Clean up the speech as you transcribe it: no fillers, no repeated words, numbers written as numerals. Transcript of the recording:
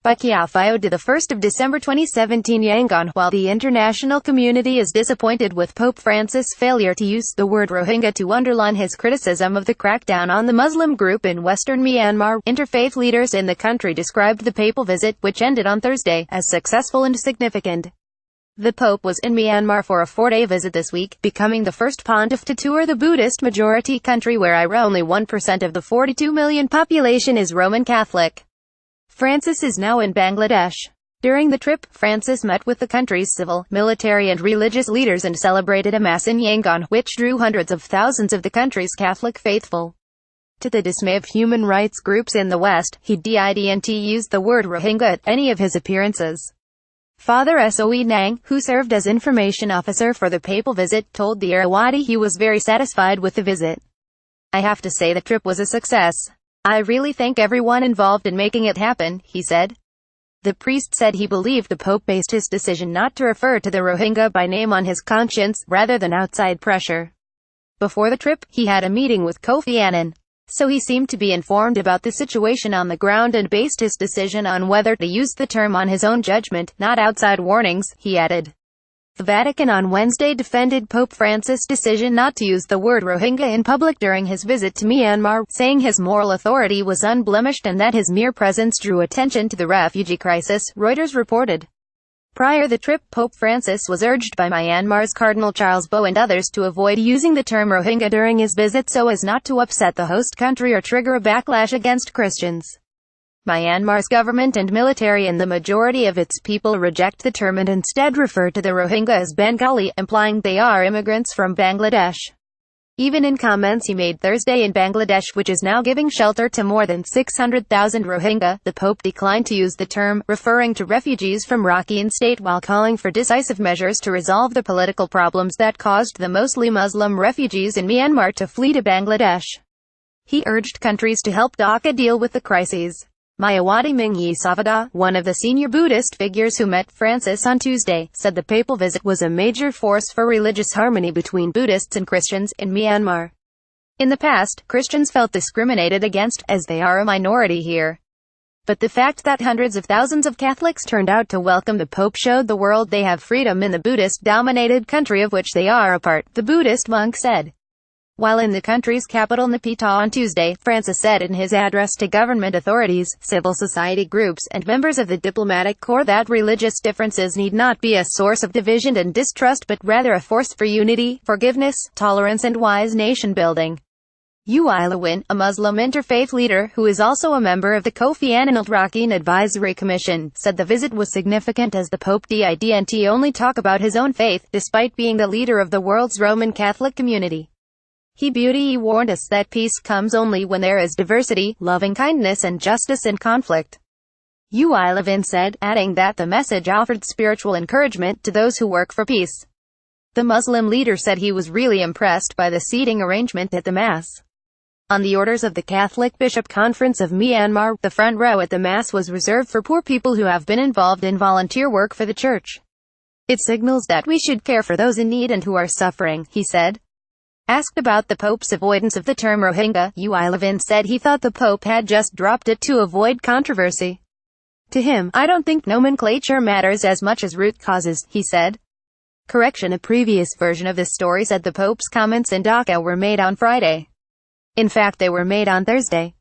by Kyaw Phyo Tha, 1 December 2017. Yangon. While the international community is disappointed with Pope Francis' failure to use the word Rohingya to underline his criticism of the crackdown on the Muslim group in western Myanmar, interfaith leaders in the country described the papal visit, which ended on Thursday, as successful and significant. The Pope was in Myanmar for a 4-day visit this week, becoming the first pontiff to tour the Buddhist-majority country where only 1% of the 42 million population is Roman Catholic. Francis is now in Bangladesh. During the trip, Francis met with the country's civil, military and religious leaders and celebrated a mass in Yangon, which drew hundreds of thousands of the country's Catholic faithful. To the dismay of human rights groups in the West, he didn't use the word Rohingya at any of his appearances. Father Soe Nang, who served as information officer for the papal visit, told the Irrawaddy he was very satisfied with the visit. "I have to say the trip was a success. I really thank everyone involved in making it happen," he said. The priest said he believed the Pope based his decision not to refer to the Rohingya by name on his conscience, rather than outside pressure. Before the trip, he had a meeting with Kofi Annan. So he seemed to be informed about the situation on the ground and based his decision on whether to use the term on his own judgment, not outside warnings, he added. The Vatican on Wednesday defended Pope Francis' decision not to use the word Rohingya in public during his visit to Myanmar, saying his moral authority was unblemished and that his mere presence drew attention to the refugee crisis, Reuters reported. Prior to the trip, Pope Francis was urged by Myanmar's Cardinal Charles Bo and others to avoid using the term Rohingya during his visit so as not to upset the host country or trigger a backlash against Christians. Myanmar's government and military and the majority of its people reject the term and instead refer to the Rohingya as Bengali, implying they are immigrants from Bangladesh. Even in comments he made Thursday in Bangladesh, which is now giving shelter to more than 600,000 Rohingya, the Pope declined to use the term, referring to refugees from Rakhine State while calling for decisive measures to resolve the political problems that caused the mostly Muslim refugees in Myanmar to flee to Bangladesh. He urged countries to help Dhaka deal with the crises. Mayawati Mingyi Savada, one of the senior Buddhist figures who met Francis on Tuesday, said the papal visit was a major force for religious harmony between Buddhists and Christians in Myanmar. In the past, Christians felt discriminated against, as they are a minority here. But the fact that hundreds of thousands of Catholics turned out to welcome the Pope showed the world they have freedom in the Buddhist-dominated country of which they are a part, the Buddhist monk said. While in the country's capital Naypyidaw on Tuesday, Francis said in his address to government authorities, civil society groups, and members of the diplomatic corps that religious differences need not be a source of division and distrust but rather a force for unity, forgiveness, tolerance and wise nation-building. Uy Lewin, a Muslim interfaith leader who is also a member of the Kofi Annan Rakhine Advisory Commission, said the visit was significant as the Pope didn't only talk about his own faith, despite being the leader of the world's Roman Catholic community. He warned us that peace comes only when there is diversity, loving-kindness and justice in conflict. Uy Lewin said, adding that the message offered spiritual encouragement to those who work for peace. The Muslim leader said he was really impressed by the seating arrangement at the Mass. On the orders of the Catholic Bishop Conference of Myanmar, the front row at the Mass was reserved for poor people who have been involved in volunteer work for the Church. It signals that we should care for those in need and who are suffering, he said. Asked about the Pope's avoidance of the term Rohingya, Uy Lewin said he thought the Pope had just dropped it to avoid controversy. To him, "I don't think nomenclature matters as much as root causes," he said. Correction: a previous version of this story said the Pope's comments in Dhaka were made on Friday. In fact, they were made on Thursday.